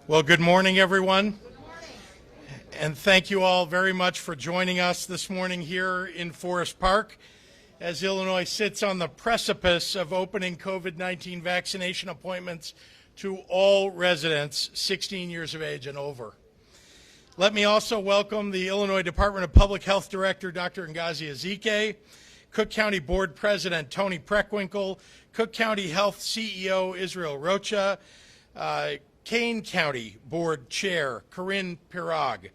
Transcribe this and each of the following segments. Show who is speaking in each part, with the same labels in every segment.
Speaker 1: Well, good morning, everyone. Good morning. And thank you all very much for joining us this morning here in Forest Park as Illinois sits on the precipice of opening COVID-19 vaccination appointments to all residents 16 years of age and over. Let me also welcome the Illinois Department of Public Health Director, Dr. Ngozi Ezike, Cook County Board President Toni Preckwinkle, Cook County Health CEO Israel Rocha, Kane County Board Chair Corinne Pirog,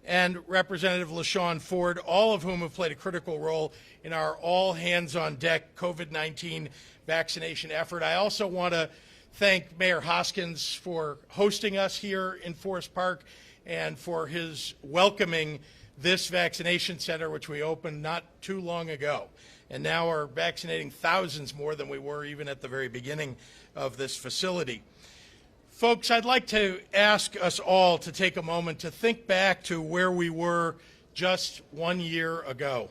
Speaker 1: and Representative LaShawn Ford, all of whom have played a critical role in our all-hands-on-deck COVID-19 vaccination effort. I also want to thank Mayor Hoskins for hosting us here in Forest Park and for his welcoming this vaccination center, which we opened not too long ago, and now are vaccinating thousands more than we were even at the very beginning of this facility. Folks, I'd like to ask us all to take a moment to think back to where we were just 1 year ago.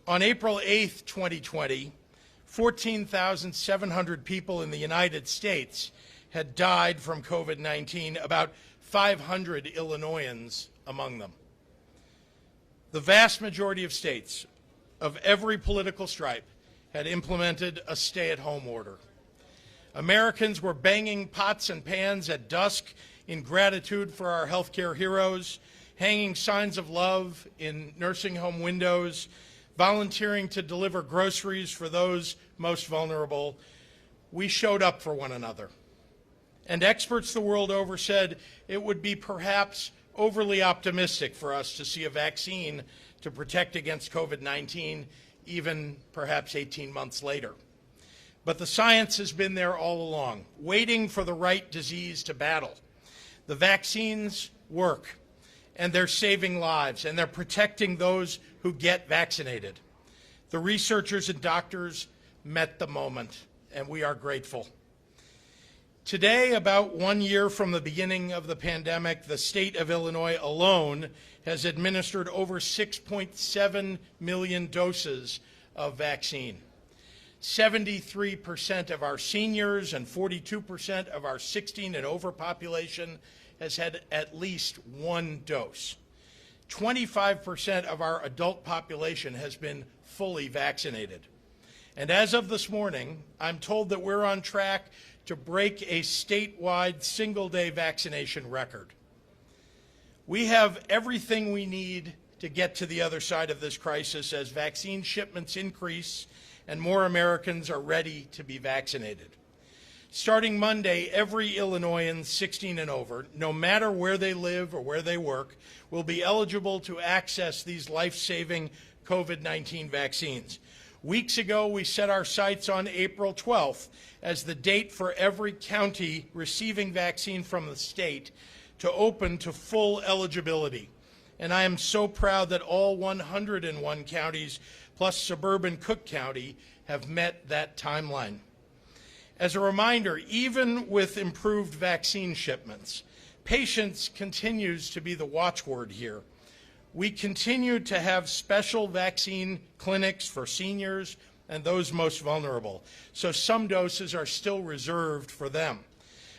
Speaker 1: On April 8th, 2020, 14,700 people in the United States had died from COVID-19, about 500 Illinoisans among them. The vast majority of states of every political stripe had implemented a stay-at-home order. Americans were banging pots and pans at dusk in gratitude for our healthcare heroes, hanging signs of love in nursing home windows, volunteering to deliver groceries for those most vulnerable. We showed up for one another. And experts the world over said it would be perhaps overly optimistic for us to see a vaccine to protect against COVID-19 even perhaps 18 months later. But the science has been there all along, waiting for the right disease to battle. The vaccines work, and they're saving lives, and they're protecting those who get vaccinated. The researchers and doctors met the moment, and we are grateful. Today, about 1 year from the beginning of the pandemic, the state of Illinois alone has administered over 6.7 million doses of vaccine. 73% of our seniors and 42% of our 16 and over population has had at least one dose. 25% of our adult population has been fully vaccinated. And as of this morning, I'm told that we're on track to break a statewide single-day vaccination record. We have everything we need to get to the other side of this crisis as vaccine shipments increase and more Americans are ready to be vaccinated. Starting Monday, every Illinoisan 16 and over, no matter where they live or where they work, will be eligible to access these life-saving COVID-19 vaccines. Weeks ago, we set our sights on April 12th as the date for every county receiving vaccine from the state to open to full eligibility. And I am so proud that all 101 counties plus suburban Cook County have met that timeline. As a reminder, even with improved vaccine shipments, patience continues to be the watchword here. We continue to have special vaccine clinics for seniors and those most vulnerable, so some doses are still reserved for them.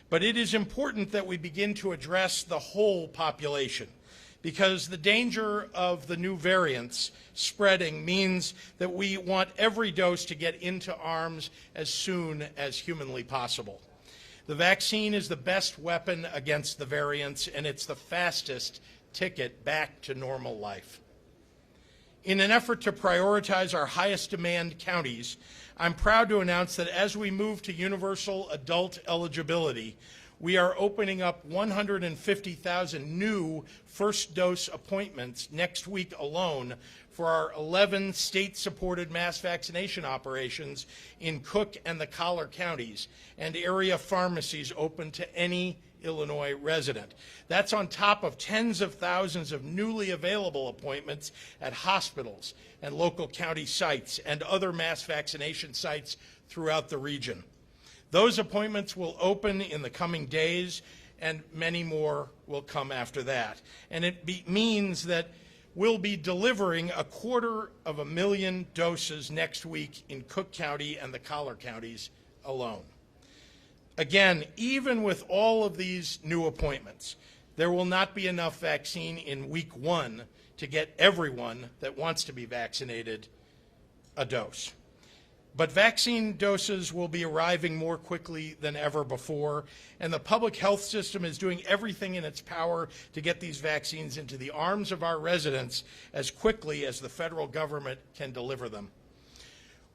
Speaker 1: But it is important that we begin to address the whole population, because the danger of the new variants spreading means that we want every dose to get into arms as soon as humanly possible. The vaccine is the best weapon against the variants, and it's the fastest ticket back to normal life. In an effort to prioritize our highest demand counties, I'm proud to announce that as we move to universal adult eligibility, we are opening up 150,000 new first dose appointments next week alone for our 11 state-supported mass vaccination operations in Cook and the Collar counties, and area pharmacies open to any Illinois resident. That's on top of tens of thousands of newly available appointments at hospitals and local county sites and other mass vaccination sites throughout the region. Those appointments will open in the coming days, and many more will come after that. And it means that we'll be delivering 250,000 doses next week in Cook County and the Collar counties alone. Again, even with all of these new appointments, there will not be enough vaccine in week 1 to get everyone that wants to be vaccinated a dose. But vaccine doses will be arriving more quickly than ever before, and the public health system is doing everything in its power to get these vaccines into the arms of our residents as quickly as the federal government can deliver them.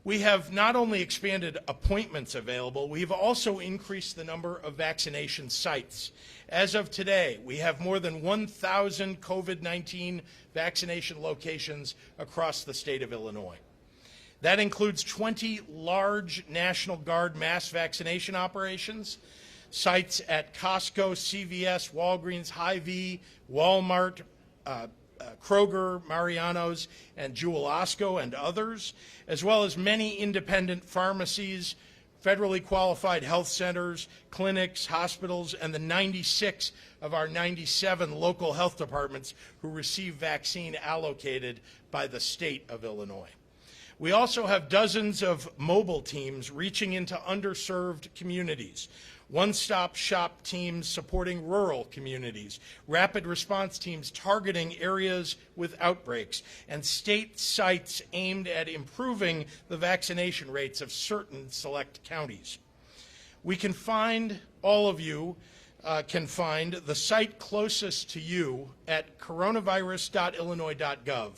Speaker 1: We have not only expanded appointments available, we've also increased the number of vaccination sites. As of today, we have more than 1,000 COVID-19 vaccination locations across the state of Illinois. That includes 20 large National Guard mass vaccination operations, sites at Costco, CVS, Walgreens, Hy-Vee, Walmart, Kroger, Mariano's, and Jewel Osco, and others, as well as many independent pharmacies, federally qualified health centers, clinics, hospitals, and the 96 of our 97 local health departments who receive vaccine allocated by the state of Illinois. We also have dozens of mobile teams reaching into underserved communities, one-stop shop teams supporting rural communities, rapid response teams targeting areas with outbreaks, and state sites aimed at improving the vaccination rates of certain select counties. We can find, all of you can find the site closest to you at coronavirus.illinois.gov.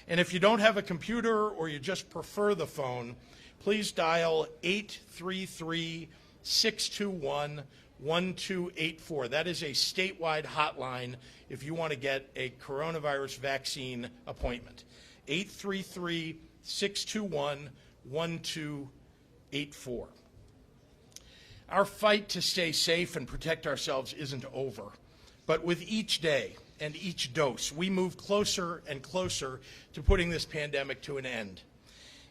Speaker 1: And if you don't have a computer or you just prefer the phone, please dial 833-621-1284. That is a statewide hotline if you want to get a coronavirus vaccine appointment. 833-621-1284. Our fight to stay safe and protect ourselves isn't over, but with each day and each dose, we move closer and closer to putting this pandemic to an end.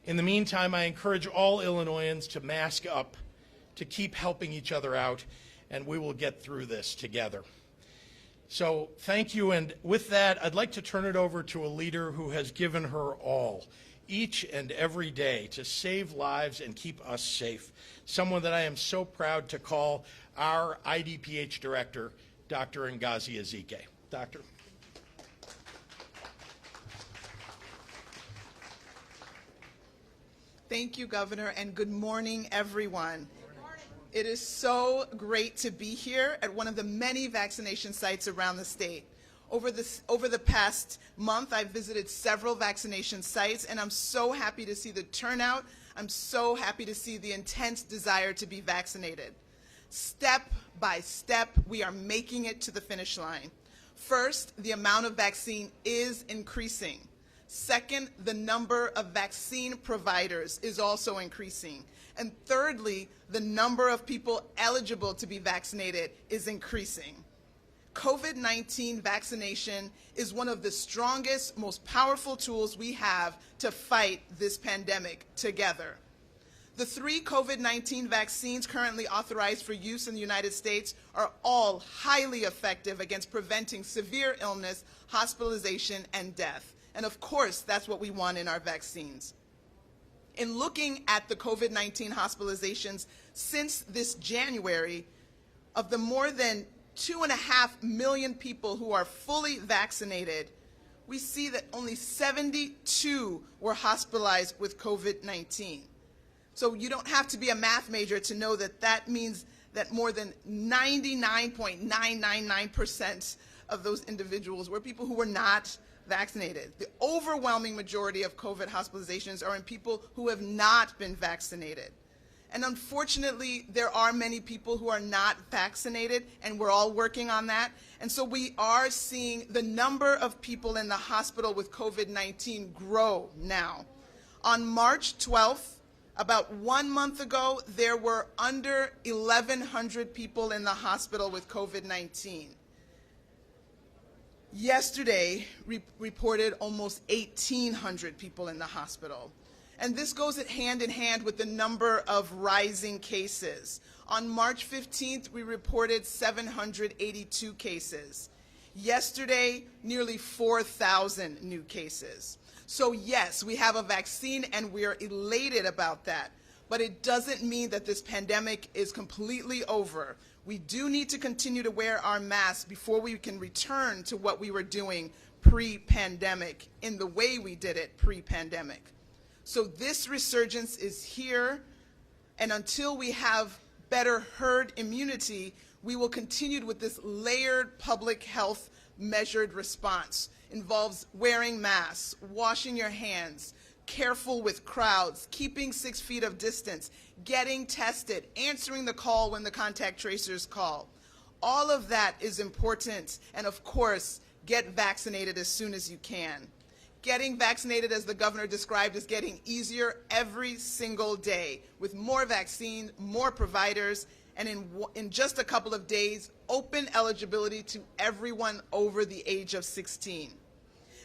Speaker 1: In the meantime, I encourage all Illinoisans to mask up, to keep helping each other out, and we will get through this together. So thank you, and with that, I'd like to turn it over to a leader who has given her all, each and every day, to save lives and keep us safe, someone that I am so proud to call our IDPH director, Dr. Ngozi Ezike. Doctor.
Speaker 2: Thank you, Governor, and good morning, everyone. Good morning. It is so great to be here at one of the many vaccination sites around the state. Over the past month, I've visited several vaccination sites, and I'm so happy to see the turnout. I'm so happy to see the intense desire to be vaccinated. Step by step, we are making it to the finish line. First, the amount of vaccine is increasing. Second, the number of vaccine providers is also increasing. And thirdly, the number of people eligible to be vaccinated is increasing. COVID-19 vaccination is one of the strongest, most powerful tools we have to fight this pandemic together. The 3 COVID-19 vaccines currently authorized for use in the United States are all highly effective against preventing severe illness, hospitalization, and death. And of course, that's what we want in our vaccines. In looking at the COVID-19 hospitalizations since this January, of the more than 2.5 million people who are fully vaccinated, we see that only 72 were hospitalized with COVID-19. So you don't have to be a math major to know that that means that more than 99.999% of those individuals were people who were not vaccinated. The overwhelming majority of COVID hospitalizations are in people who have not been vaccinated. And unfortunately, there are many people who are not vaccinated, and we're all working on that. And so we are seeing the number of people in the hospital with COVID-19 grow now. On March 12th, about 1 month ago, there were under 1,100 people in the hospital with COVID-19. Yesterday, reported almost 1,800 people in the hospital. And this goes hand in hand with the number of rising cases. On March 15th, we reported 782 cases. Yesterday, nearly 4,000 new cases. So yes, we have a vaccine and we are elated about that. but it doesn't mean that this pandemic is completely over. We do need to continue to wear our masks before we can return to what we were doing pre-pandemic, in the way we did it pre-pandemic. So this resurgence is here, and until we have better herd immunity, we will continue with this layered public health measured response. Involves wearing masks, washing your hands, careful with crowds, keeping 6 feet of distance, getting tested, answering the call when the contact tracers call. All of that is important, and of course, get vaccinated as soon as you can. Getting vaccinated, as the governor described, is getting easier every single day with more vaccine, more providers, and in just a couple of days, open eligibility to everyone over the age of 16.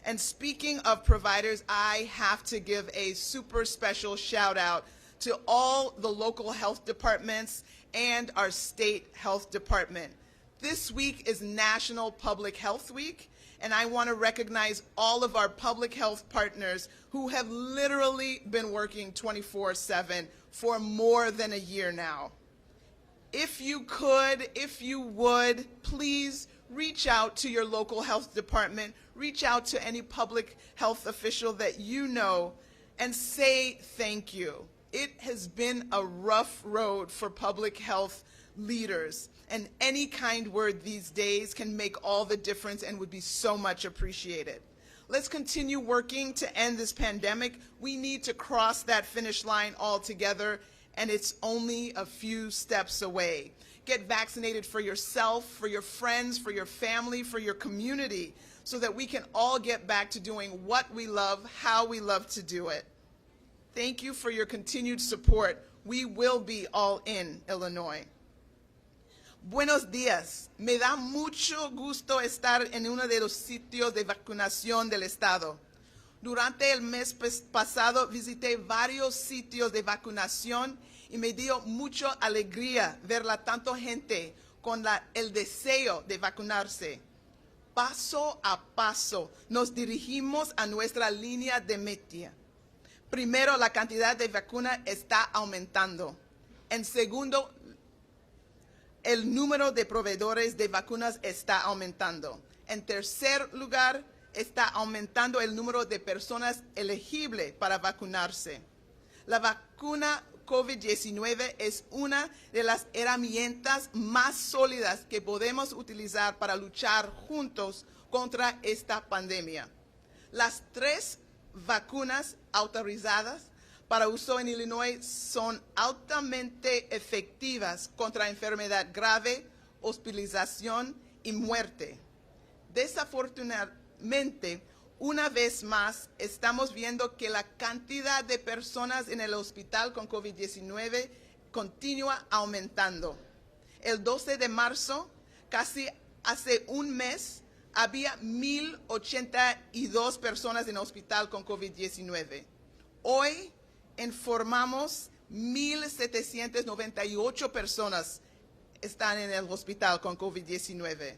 Speaker 2: And speaking of providers, I have to give a super special shout out to all the local health departments and our state health department. This week is National Public Health Week, and I want to recognize all of our public health partners who have literally been working 24/7 for more than a year now. If you could, if you would, please reach out to your local health department, reach out to any public health official that you know, and say thank you. It has been a rough road for public health leaders, and any kind word these days can make all the difference and would be so much appreciated. Let's continue working to end this pandemic. We need to cross that finish line all together, and it's only a few steps away. Get vaccinated for yourself, for your friends, for your family, for your community, so that we can all get back to doing what we love, how we love to do it. Thank you for your continued support. We will be all in Illinois. Buenos días. Me da mucho gusto estar en uno de los sitios de vacunación del estado. Durante el mes pasado visité varios sitios de vacunación y me dio mucha alegría ver a tanta gente con el deseo de vacunarse. Paso a paso nos dirigimos a nuestra línea de meta. Primero, la cantidad de vacunas está aumentando. En segundo, el número de proveedores de vacunas está aumentando. En tercer lugar, está aumentando el número de personas elegibles para vacunarse. La vacuna COVID-19 es una de las herramientas más sólidas que podemos utilizar para luchar juntos contra esta pandemia. Las 3 vacunas autorizadas para uso en Illinois son altamente efectivas contra enfermedad grave, hospitalización y muerte. Desafortunadamente, una vez más, estamos viendo que la cantidad de personas en el hospital con COVID-19 continúa aumentando. El 12 de marzo, casi hace un mes, había 1,082 personas en el hospital con COVID-19. Hoy informamos 1,798 personas están en el hospital con COVID-19.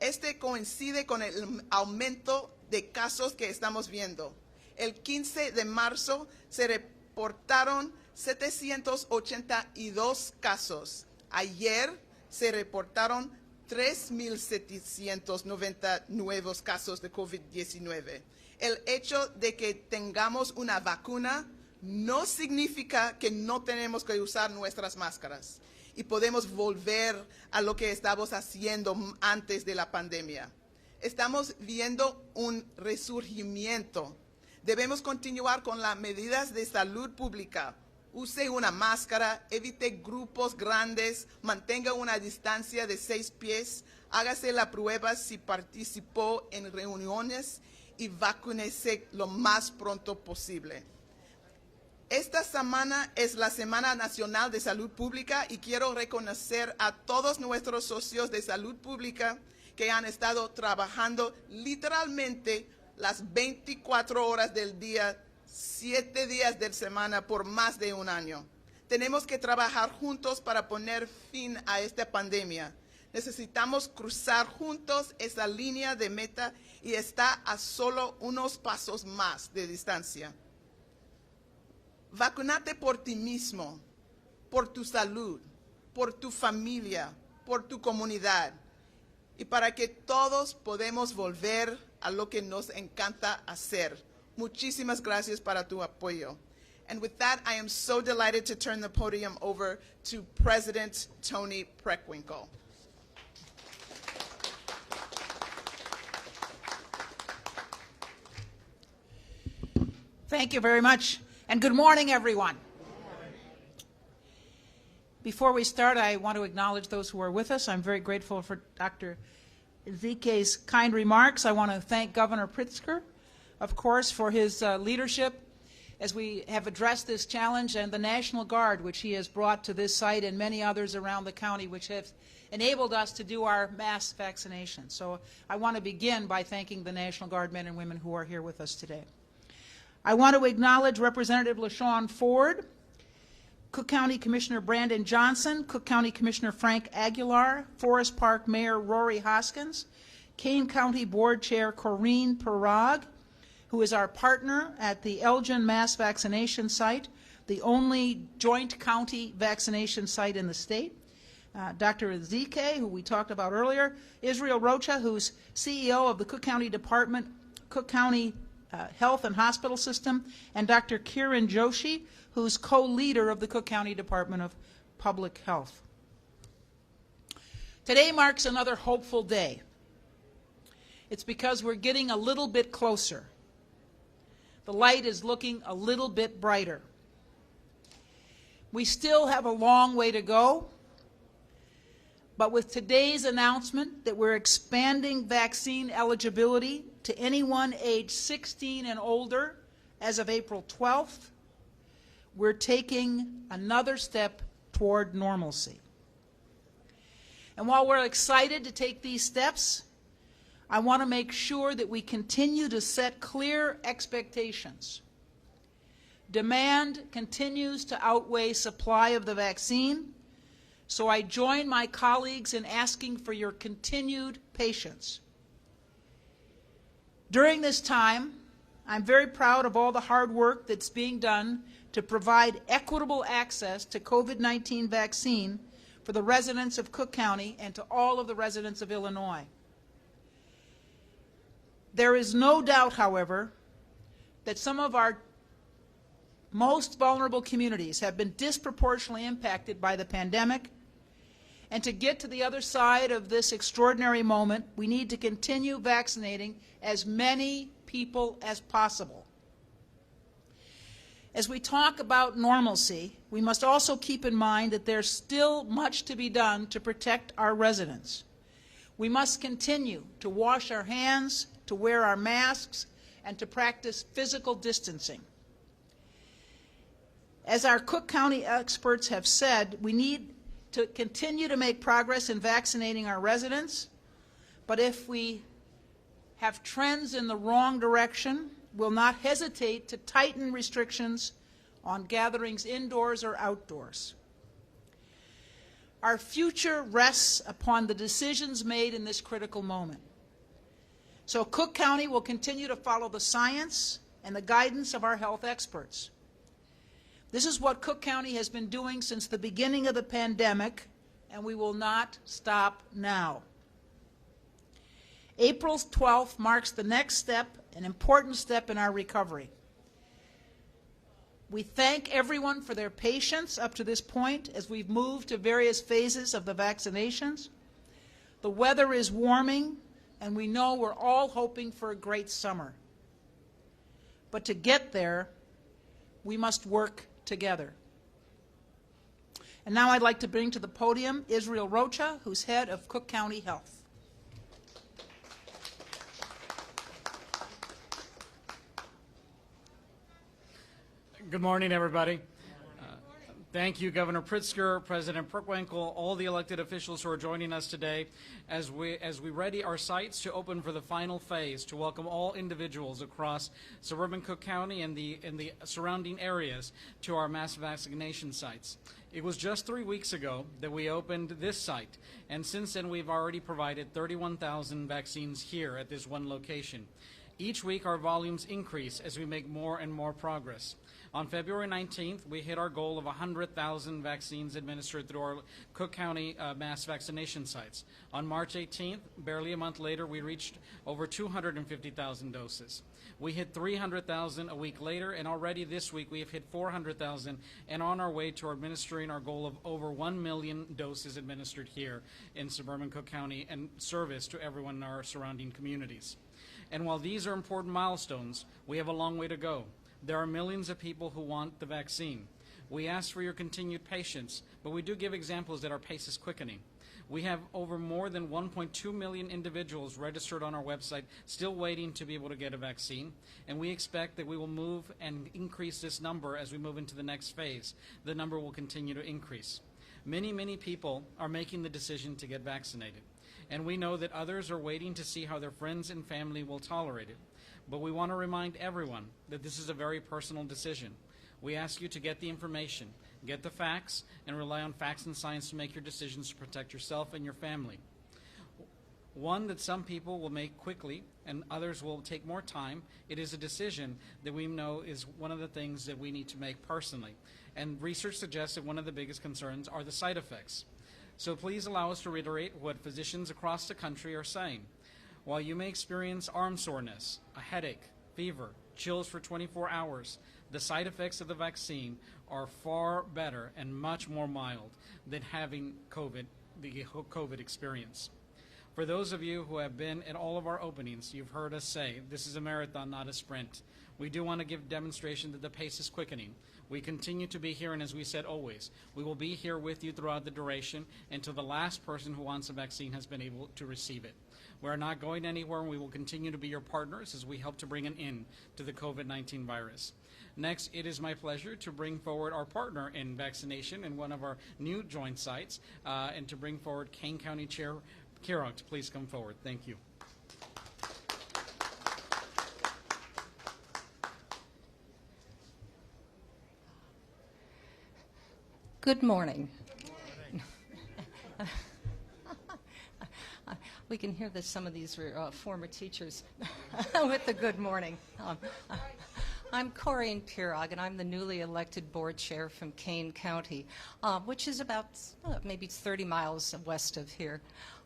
Speaker 2: Este coincide con el aumento de casos que estamos viendo. El 15 de marzo se reportaron 782 casos. Ayer se reportaron 3,790 nuevos casos de COVID-19. El hecho de que tengamos una vacuna no significa que no tenemos que usar nuestras máscaras y podemos volver a lo que estábamos haciendo antes de la pandemia. Estamos viendo un resurgimiento. Debemos continuar con las medidas de salud pública. Use una máscara, evite grupos grandes, mantenga una distancia de 6 pies, hágase la prueba si participó en reuniones y vacúnese lo más pronto posible. Esta semana es la Semana Nacional de Salud Pública y quiero reconocer a todos nuestros socios de salud pública que han estado trabajando literalmente las 24 horas del día, 7 días de la semana por más de un año. Tenemos que trabajar juntos para poner fin a esta pandemia. Necesitamos cruzar juntos esa línea de meta y está a solo unos pasos más de distancia. Vacunate por ti mismo, por tu salud, por tu familia, por tu comunidad, y para que todos podamos volver a lo que nos encanta hacer. Muchísimas gracias para tu apoyo. And with that, I am so delighted to turn the podium over to President Toni Preckwinkle.
Speaker 3: Thank you very much, and good morning, everyone. Before we start, I want to acknowledge those who are with us. I'm very grateful for Dr. Ezike's kind remarks. I want to thank Governor Pritzker, of course, for his leadership as we have addressed this challenge, and the National Guard, which he has brought to this site, and many others around the county, which have enabled us to do our mass vaccination. So I want to begin by thanking the National Guard men and women who are here with us today. I want to acknowledge Representative LaShawn Ford, Cook County Commissioner Brandon Johnson, Cook County Commissioner Frank Aguilar, Forest Park Mayor Rory Hoskins, Kane County Board Chair Corinne Parag, who is our partner at the Elgin Mass Vaccination Site, the only joint county vaccination site in the state, Dr. Ezike, who we talked about earlier, Israel Rocha, who's CEO of the Cook County Department, Cook County Health and Hospital System, and Dr. Kiran Joshi, who's co-leader of the Cook County Department of Public Health. Today marks another hopeful day. It's because we're getting a little bit closer. The light is looking a little bit brighter. We still have a long way to go, but with today's announcement that we're expanding vaccine eligibility to anyone age 16 and older as of April 12th, we're taking another step toward normalcy. And while we're excited to take these steps, I want to make sure that we continue to set clear expectations. Demand continues to outweigh supply of the vaccine, so I join my colleagues in asking for your continued patience. During this time, I'm very proud of all the hard work that's being done to provide equitable access to COVID-19 vaccine for the residents of Cook County and to all of the residents of Illinois. There is no doubt, however, that some of our most vulnerable communities have been disproportionately impacted by the pandemic, and to get to the other side of this extraordinary moment, we need to continue vaccinating as many people as possible. As we talk about normalcy, we must also keep in mind that there's still much to be done to protect our residents. We must continue to wash our hands, to wear our masks, and to practice physical distancing. As our Cook County experts have said, we need to continue to make progress in vaccinating our residents, but if we have trends in the wrong direction, we'll not hesitate to tighten restrictions on gatherings indoors or outdoors. Our future rests upon the decisions made in this critical moment. So Cook County will continue to follow the science and the guidance of our health experts. This is what Cook County has been doing since the beginning of the pandemic, and we will not stop now. April 12th marks the next step, an important step in our recovery. We thank everyone for their patience up to this point as we've moved to various phases of the vaccinations. The weather is warming, and we know we're all hoping for a great summer. But to get there, we must work together. And now I'd like to bring to the podium Israel Rocha, who's head of Cook County Health.
Speaker 4: Good morning, everybody. Thank you, Governor Pritzker, President Preckwinkle, all the elected officials who are joining us today as we ready our sites to open for the final phase to welcome all individuals across suburban Cook County and the surrounding areas to our mass vaccination sites. It was just 3 weeks ago that we opened this site, and since then we've already provided 31,000 vaccines here at this one location. Each week, our volumes increase as we make more and more progress. On February 19th, we hit our goal of 100,000 vaccines administered through our Cook County mass vaccination sites. On March 18th, barely a month later, we reached over 250,000 doses. We hit 300,000 a week later, and already this week we have hit 400,000 and on our way to administering our goal of over 1 million doses administered here in suburban Cook County and service to everyone in our surrounding communities. And while these are important milestones, we have a long way to go. There are millions of people who want the vaccine. We ask for your continued patience, but we do give examples that our pace is quickening. We have over more than 1.2 million individuals registered on our website still waiting to be able to get a vaccine, and we expect that we will move and increase this number as we move into the next phase. The number will continue to increase. Many people are making the decision to get vaccinated, and we know that others are waiting to see how their friends and family will tolerate it. But we want to remind everyone that this is a very personal decision. We ask you to get the information, get the facts, and rely on facts and science to make your decisions to protect yourself and your family. One that some people will make quickly and others will take more time. It is a decision that we know is one of the things that we need to make personally. And research suggests that one of the biggest concerns are the side effects. So please allow us to reiterate what physicians across the country are saying. While you may experience arm soreness, a headache, fever, chills for 24 hours, the side effects of the vaccine are far better and much more mild than having the COVID experience. For those of you who have been at all of our openings, you've heard us say this is a marathon, not a sprint. We do want to give demonstration that the pace is quickening. We continue to be here, and as we said always, we will be here with you throughout the duration until the last person who wants a vaccine has been able to receive it. We're not going anywhere, and we will continue to be your partners as we help to bring an end to the COVID-19 virus. Next, it is my pleasure to bring forward our partner in vaccination in one of our new joint sites, and to bring forward Kane County Chair Kirok. Please come forward. Thank you.
Speaker 5: Good morning. We can hear that some of these were former teachers with the good morning. I'm Corinne Pirog, and I'm the newly elected board chair from Kane County, which is about maybe 30 miles west of here.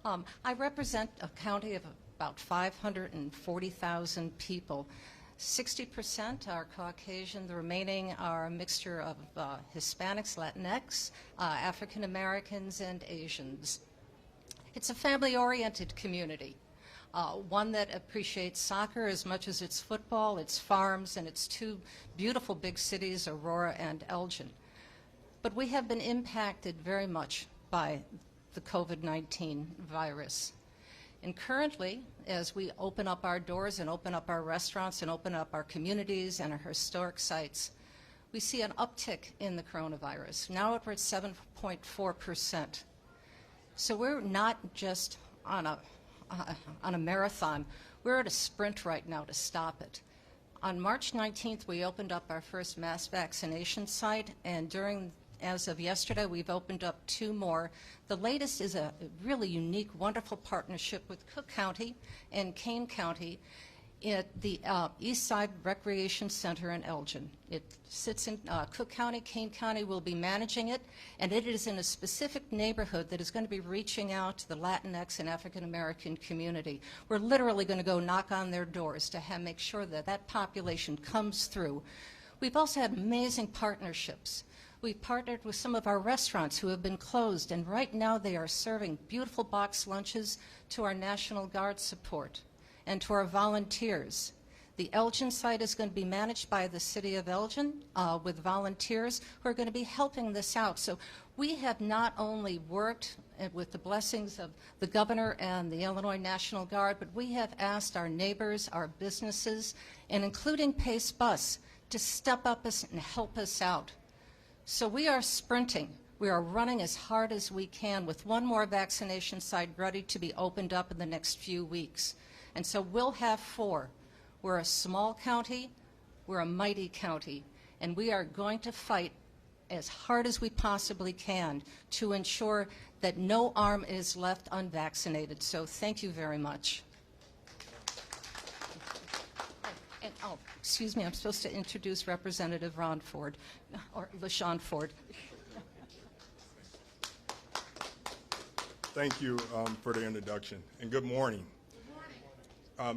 Speaker 5: I represent a county of about 540,000 people. 60% are Caucasian, the remaining are a mixture of Hispanics, Latinx, African Americans, and Asians. It's a family-oriented community, one that appreciates soccer as much as its football, its farms, and its two beautiful big cities, Aurora and Elgin. But we have been impacted very much by the COVID-19 virus. And currently, as we open up our doors and open up our restaurants and open up our communities and our historic sites, we see an uptick in the coronavirus. Now we're at 7.4%. So we're not just on a marathon. We're at a sprint right now to stop it. On March 19th, we opened up our first mass vaccination site, and as of yesterday, we've opened up 2 more. The latest is a really unique, wonderful partnership with Cook County and Kane County at the East Side Recreation Center in Elgin. It sits in Cook County. Kane County will be managing it, and it is in a specific neighborhood that is going to be reaching out to the Latinx and African American community. We're literally going to go knock on their doors to make sure that that population comes through. We've also had amazing partnerships. We've partnered with some of our restaurants who have been closed, and right now they are serving beautiful box lunches to our National Guard support and to our volunteers. The Elgin site is going to be managed by the City of Elgin with volunteers who are going to be helping this out. So we have not only worked with the blessings of the Governor and the Illinois National Guard, but we have asked our neighbors, our businesses, and including Pace Bus, to step up and help us out. So we are sprinting. We are running as hard as we can with one more vaccination site ready to be opened up in the next few weeks. And so we'll have 4. We're a small county, we're a mighty county, and we are going to fight as hard as we possibly can to ensure that no arm is left unvaccinated. So thank you very much. And, oh, excuse me, I'm supposed to introduce Representative Ron Ford, or LaShawn Ford.
Speaker 6: Thank you for the introduction, and good morning.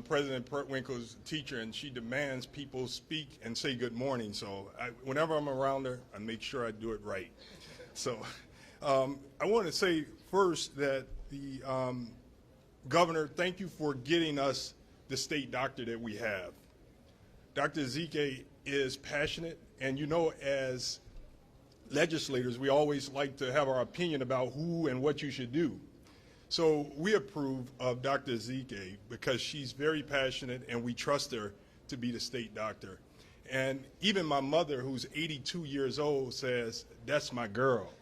Speaker 6: President Preckwinkle's a teacher, and she demands people speak and say good morning. So whenever I'm around her, I make sure I do it right. So I want to say first that the Governor, thank you for getting us the state doctor that we have. Dr. Ezike is passionate, and you know, as legislators, we always like to have our opinion about who and what you should do. So we approve of Dr. Ezike because she's very passionate and we trust her to be the state doctor. And even my mother, who's 82 years old, says, that's my girl.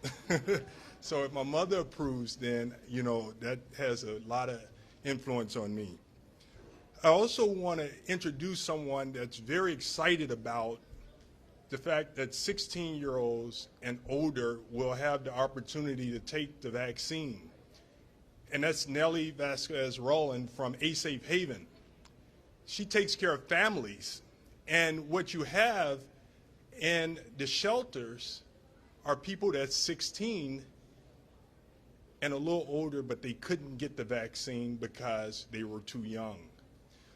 Speaker 6: So if my mother approves, then, you know, that has a lot of influence on me. I also want to introduce someone that's very excited about the fact that 16-year-olds and older will have the opportunity to take the vaccine. And that's Nellie Vasquez-Rowland from A Safe Haven. She takes care of families. And what you have in the shelters are people that's 16 and a little older, but they couldn't get the vaccine because they were too young.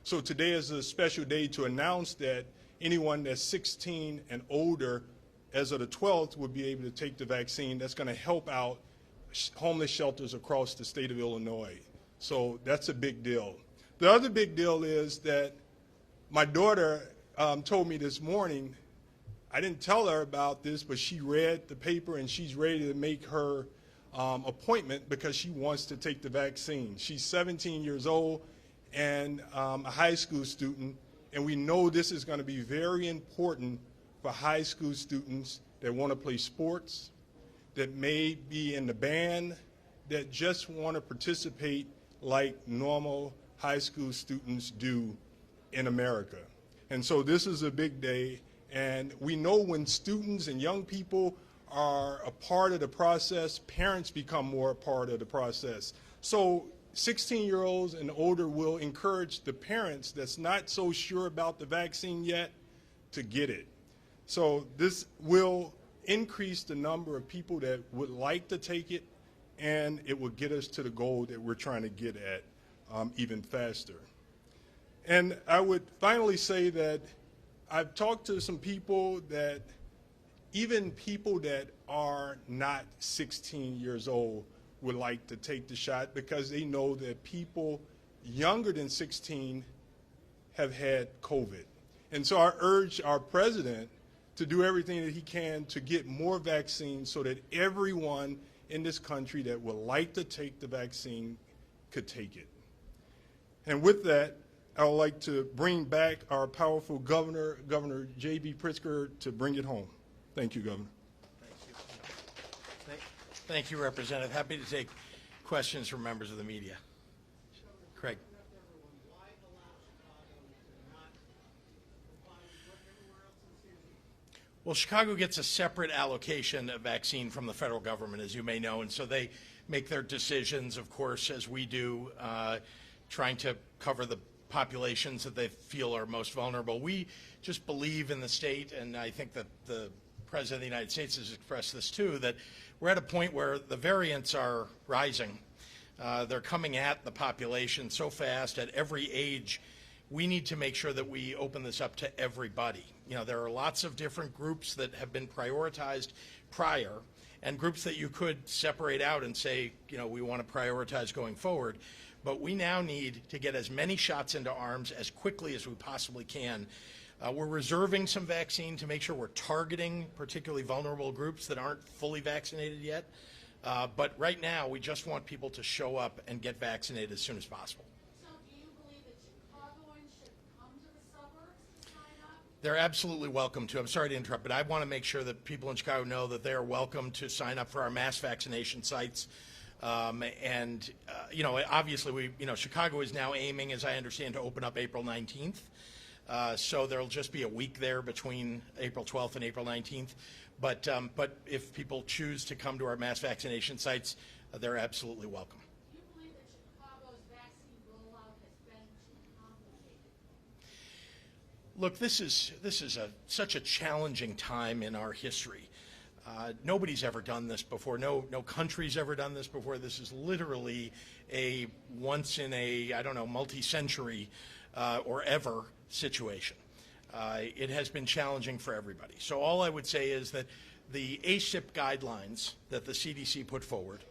Speaker 6: So today is a special day to announce that anyone that's 16 and older as of the 12th will be able to take the vaccine. That's going to help out homeless shelters across the state of Illinois. So that's a big deal. The other big deal is that my daughter told me this morning, I didn't tell her about this, but she read the paper and she's ready to make her appointment because she wants to take the vaccine. She's 17 years old and a high school student, and we know this is going to be very important for high school students that want to play sports, that may be in the band, that just want to participate like normal high school students do in America. And so this is a big day, and we know when students and young people are a part of the process, parents become more a part of the process. So 16-year-olds and older will encourage the parents that's not so sure about the vaccine yet to get it. So this will increase the number of people that would like to take it, and it will get us to the goal that we're trying to get at even faster. And I would finally say that I've talked to some people that even people that are not 16 years old would like to take the shot because they know that people younger than 16 have had COVID. And so I urge our president to do everything that he can to get more vaccines so that everyone in this country that would like to take the vaccine could take it. And with that, I would like to bring back our powerful governor, Governor JB Pritzker, to bring it home. Thank you, Governor.
Speaker 1: Thank you, Representative. Happy to take questions from members of the media. Craig. Well, Chicago gets a separate allocation of vaccine from the federal government, as you may know, and so they make their decisions, of course, as we do, trying to cover the populations that they feel are most vulnerable. We just believe in the state, and I think that the President of the United States has expressed this too, that we're at a point where the variants are rising. They're coming at the population so fast at every age. We need to make sure that we open this up to everybody. You know, there are lots of different groups that have been prioritized prior and groups that you could separate out and say, you know, we want to prioritize going forward. But we now need to get as many shots into arms as quickly as we possibly can. We're reserving some vaccine to make sure we're targeting particularly vulnerable groups that aren't fully vaccinated yet. But right now, we just want people to show up and get vaccinated as soon as possible.
Speaker 7: So do you believe that Chicagoans should come to the suburbs to sign up?
Speaker 1: They're absolutely welcome to. I'm sorry to interrupt, but I want to make sure that people in Chicago know that they are welcome to sign up for our mass vaccination sites. You know, obviously, Chicago is now aiming, as I understand, to open up April 19th. So there'll just be a week there between April 12th and April 19th. But if people choose to come to our mass vaccination sites, they're absolutely welcome.
Speaker 7: Do you believe that Chicago's vaccine rollout has been too complicated?
Speaker 1: Look, this is such a challenging time in our history. Nobody's ever done this before. No country's ever done this before. This is literally a once in a, I don't know, multi-century or ever situation. It has been challenging for everybody. So all I would say is that the ACIP guidelines that the CDC put forward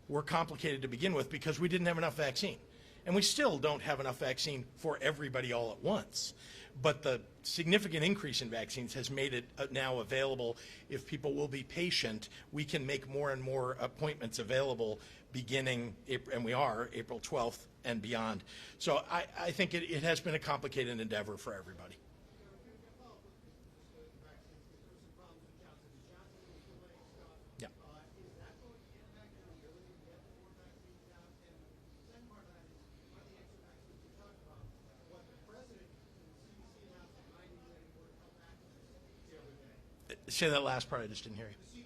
Speaker 1: were complicated to begin with because we didn't have enough vaccine. And we still don't have enough vaccine for everybody all at once. But the significant increase in vaccines has made it now available. If people will be patient, we can make more and more appointments available beginning, and we are, April 12th and beyond. So I think it has been a complicated endeavor for everybody. Yeah. Say that last part, I just didn't hear you.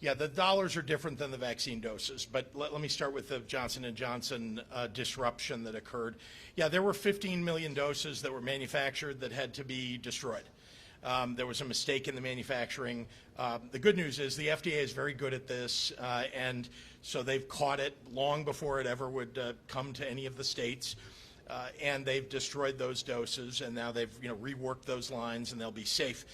Speaker 1: Yeah, the dollars are different than the vaccine doses, but let me start with the Johnson & Johnson disruption that occurred. Yeah, there were 15 million doses that were manufactured that had to be destroyed. There was a mistake in the manufacturing. The good news is the FDA is very good at this, and so they've caught it long before it ever would come to any of the states. And they've destroyed those doses, and now they've reworked those lines, and they'll be safe.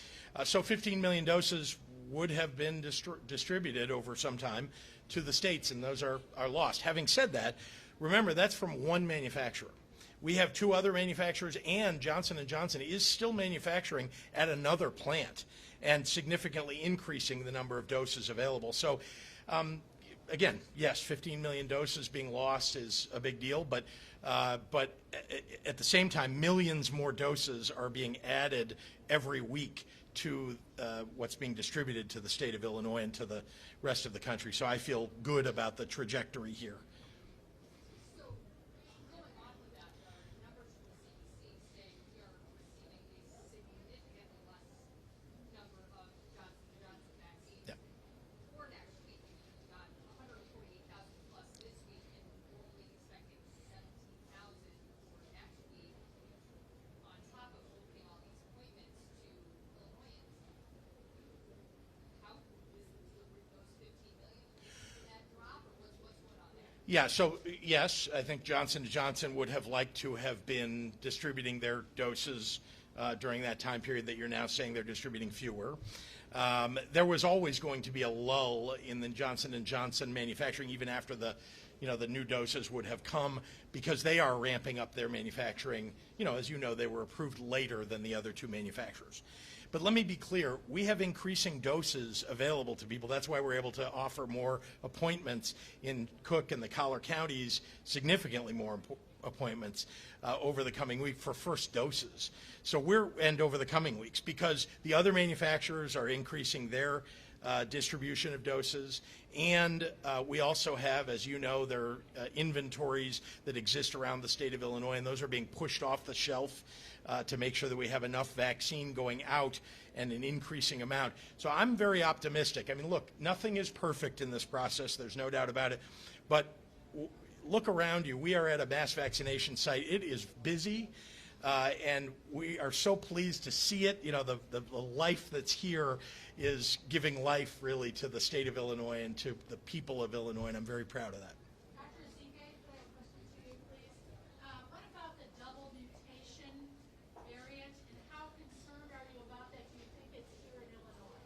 Speaker 1: So 15 million doses would have been distributed over some time to the states, and those are lost. Having said that, remember that's from one manufacturer. We have two other manufacturers, and Johnson & Johnson is still manufacturing at another plant and significantly increasing the number of doses available. So again, yes, 15 million doses being lost is a big deal, but at the same time, millions more doses are being added every week to what's being distributed to the state of Illinois and to the rest of the country. So I feel good about the trajectory here.
Speaker 7: So, going on with that, numbers from the CDC say we are receiving a significantly less number of Johnson & Johnson vaccines.
Speaker 1: Yeah.
Speaker 7: For next week, we've got 148,000 plus this week, and we're only expecting 17,000 for next week, on top of opening all these appointments to Illinoisans. How is the delivery of those 15 million? Did that drop, or what's going on there?
Speaker 1: Yeah, so yes, I think Johnson & Johnson would have liked to have been distributing their doses during that time period that you're now saying they're distributing fewer. There was always going to be a lull in the Johnson & Johnson manufacturing even after the new doses would have come, because they are ramping up their manufacturing. As you know, they were approved later than the other two manufacturers. But let me be clear, we have increasing doses available to people. That's why we're able to offer more appointments in Cook and the Collar counties, significantly more appointments over the coming week for first doses. And over the coming weeks, because the other manufacturers are increasing their distribution of doses. And we also have, as you know, there are inventories that exist around the state of Illinois, and those are being pushed off the shelf to make sure that we have enough vaccine going out and an increasing amount. So I'm very optimistic. I mean, look, nothing is perfect in this process. There's no doubt about it. But look around you. We are at a mass vaccination site. It is busy. And we are so pleased to see it. The life that's here is giving life really to the state of Illinois and to the people of Illinois, and I'm very proud of that.
Speaker 7: Dr. Zike, I have a question to you, please. What about the double mutation variant, and how concerned are you about that? Do you think it's here in Illinois?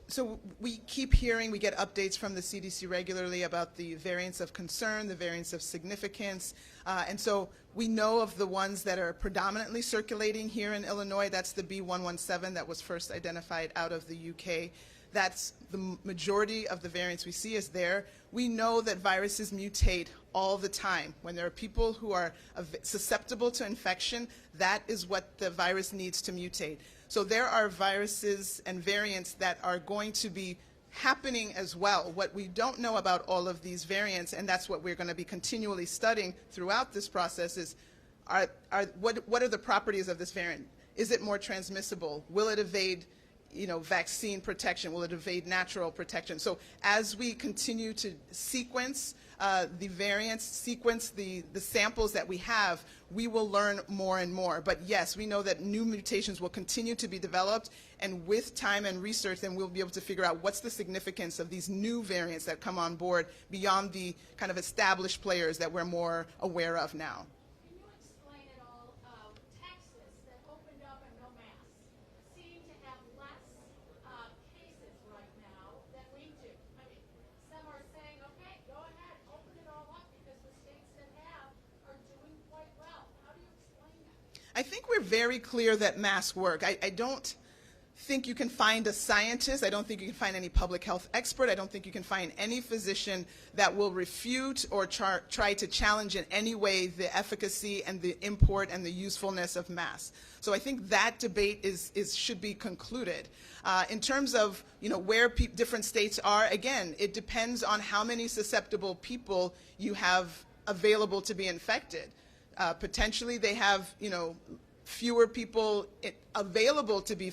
Speaker 2: So we keep hearing, we get updates from the CDC regularly about the variants of concern, the variants of significance. And so we know of the ones that are predominantly circulating here in Illinois. That's the B117 that was first identified out of the UK. That's the majority of the variants we see is there. We know that viruses mutate all the time. When there are people who are susceptible to infection, that is what the virus needs to mutate. So there are viruses and variants that are going to be happening as well. What we don't know about all of these variants, and that's what we're going to be continually studying throughout this process, is what are the properties of this variant? Is it more transmissible? Will it evade vaccine protection? Will it evade natural protection? So as we continue to sequence the variants, sequence the samples that we have, we will learn more and more. But yes, we know that new mutations will continue to be developed, and with time and research, then we'll be able to figure out what's the significance of these new variants that come on board beyond the kind of established players that we're more aware of now.
Speaker 7: Can you explain at all, Texas that opened up and no masks seem to have less cases right now than we do? I mean, some are saying, okay, go ahead, open it all up because the states that have are doing quite well. How do you explain that?
Speaker 2: I think we're very clear that masks work. I don't think you can find a scientist, I don't think you can find any public health expert, I don't think you can find any physician that will refute or try to challenge in any way the efficacy and the import and the usefulness of masks. So I think that debate should be concluded. In terms of where different states are, again, it depends on how many susceptible people you have available to be infected. Potentially they have fewer people available to be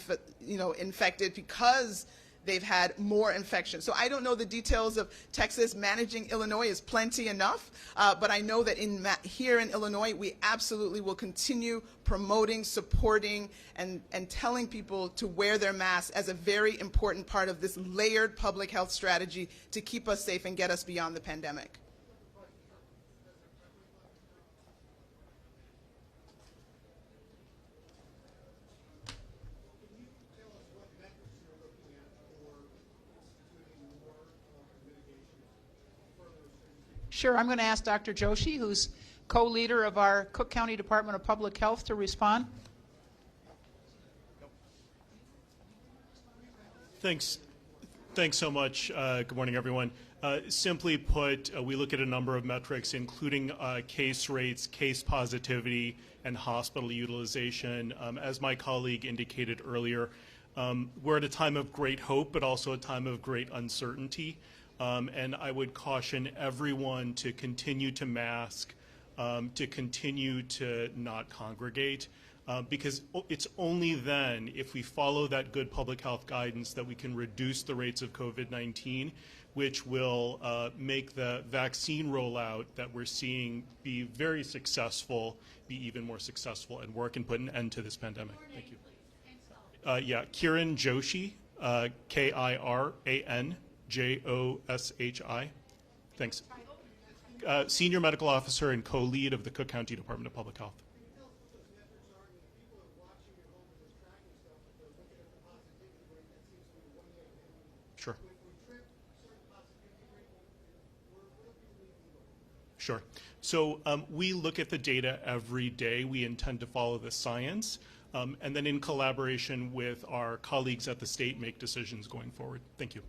Speaker 2: infected because they've had more infections. So I don't know the details of Texas. Managing Illinois is plenty enough, but I know that here in Illinois, we absolutely will continue promoting, supporting, and telling people to wear their masks as a very important part of this layered public health strategy to keep us safe and get us beyond the pandemic.
Speaker 3: Sure, I'm going to ask Dr. Joshi, who's co-leader of our Cook County Department of Public Health, to respond.
Speaker 8: Thanks so much. Good morning, everyone. Simply put, we look at a number of metrics, including case rates, case positivity, and hospital utilization. As my colleague indicated earlier, we're at a time of great hope, but also a time of great uncertainty. And I would caution everyone to continue to mask, to continue to not congregate, because it's only then, if we follow that good public health guidance, that we can reduce the rates of COVID-19, which will make the vaccine rollout that we're seeing be very successful, be even more successful, and work and put an end to this pandemic. Thank you. Yeah, Kiran Joshi, Kiran Joshi. Thanks. Senior Medical Officer and co-lead of the Cook County Department of Public Health. Sure. Sure. So we look at the data every day. We intend to follow the science, and then in collaboration with our colleagues at the state, make decisions going forward. Thank you.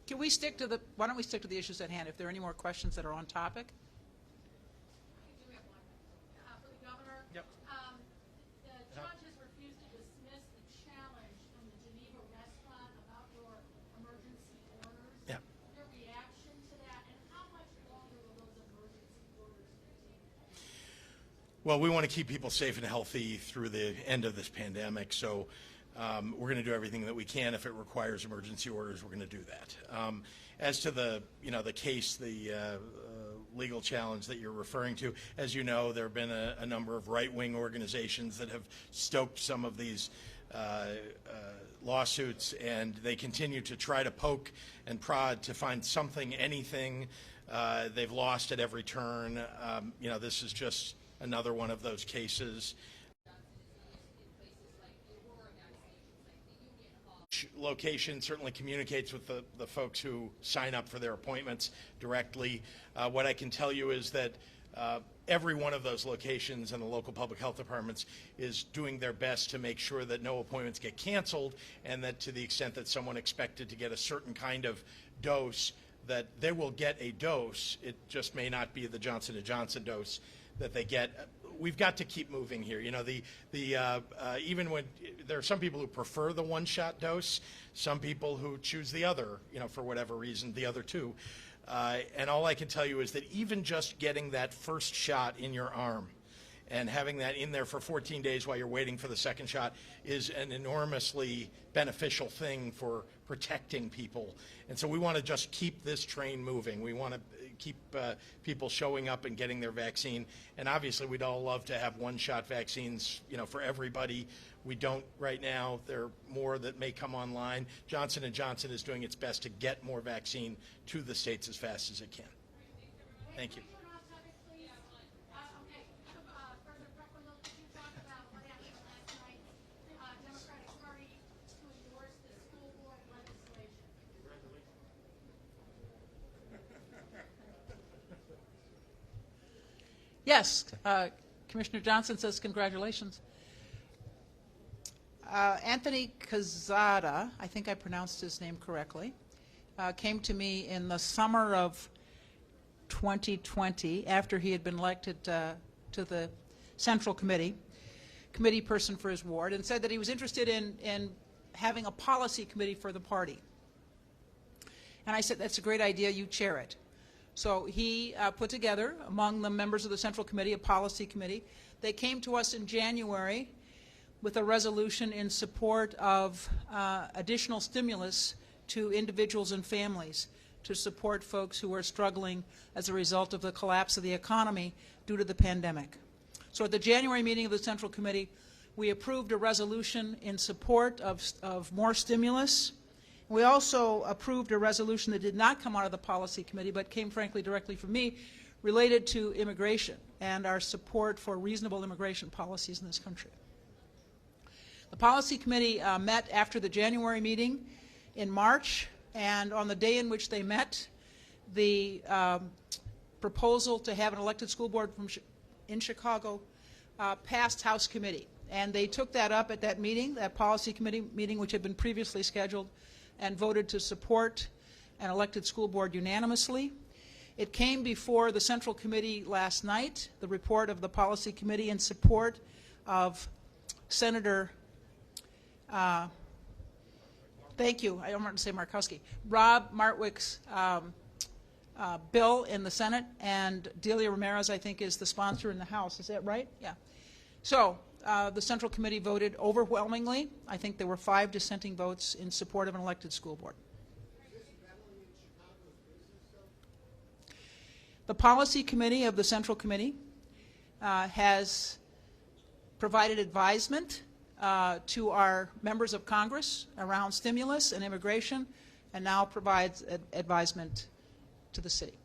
Speaker 3: Can we stick to why don't we stick to the issues at hand? If there are any more questions that are on topic?
Speaker 7: I do have one. For the governor.
Speaker 8: Yep.
Speaker 7: The judge has refused to dismiss the challenge from the Geneva restaurant about your emergency orders.
Speaker 1: Yeah.
Speaker 7: Your reaction to that, and how much longer will those emergency orders continue?
Speaker 1: Well, we want to keep people safe and healthy through the end of this pandemic, so we're going to do everything that we can. If it requires emergency orders, we're going to do that. As to the case, the legal challenge that you're referring to, as you know, there have been a number of right-wing organizations that have stoked some of these lawsuits, and they continue to try to poke and prod to find something, anything. They've lost at every turn. This is just another one of those cases. Location certainly communicates with the folks who sign up for their appointments directly. What I can tell you is that every one of those locations and the local public health departments is doing their best to make sure that no appointments get canceled, and that to the extent that someone expected to get a certain kind of dose, that they will get a dose. It just may not be the Johnson & Johnson dose that they get. we've got to keep moving here. You know, even when there are some people who prefer the one-shot dose, some people who choose the other, you know, for whatever reason, the other two. And all I can tell you is that even just getting that first shot in your arm and having that in there for 14 days while you're waiting for the second shot is an enormously beneficial thing for protecting people. And so we want to just keep this train moving. We want to keep people showing up and getting their vaccine. And obviously we'd all love to have one-shot vaccines, you know, for everybody. We don't right now. There are more that may come online. Johnson & Johnson is doing its best to get more vaccine to the states as fast as it can. Thank you.
Speaker 7: President Preckwinkle, could you talk about what happened last night? Democratic Party to endorse the school board legislation.
Speaker 3: Yes, Commissioner Johnson says congratulations. Anthony Cazada, I think I pronounced his name correctly, came to me in the summer of 2020 after he had been elected to the Central Committee person for his ward, and said that he was interested in having a policy committee for the party. And I said, that's a great idea, you chair it. So he put together, among the members of the Central Committee, a policy committee. They came to us in January with a resolution in support of additional stimulus to individuals and families to support folks who are struggling as a result of the collapse of the economy due to the pandemic. So at the January meeting of the Central Committee, we approved a resolution in support of more stimulus. We also approved a resolution that did not come out of the policy committee, but came, frankly, directly from me, related to immigration and our support for reasonable immigration policies in this country. The policy committee met after the January meeting in March, and on the day in which they met, the proposal to have an elected school board in Chicago passed House committee. And they took that up at that meeting, that policy committee meeting, which had been previously scheduled, and voted to support an elected school board unanimously. It came before the Central Committee last night, the report of the policy committee in support of Senator, thank you, I don't want to say Markowski, Rob Martwick's bill in the Senate, and Delia Ramirez, I think, is the sponsor in the House. Is that right? Yeah. So the Central Committee voted overwhelmingly. I think there were 5 dissenting votes in support of an elected school board. The Policy Committee of the Central Committee has provided advisement to our members of Congress around stimulus and immigration, and now provides advisement to the city.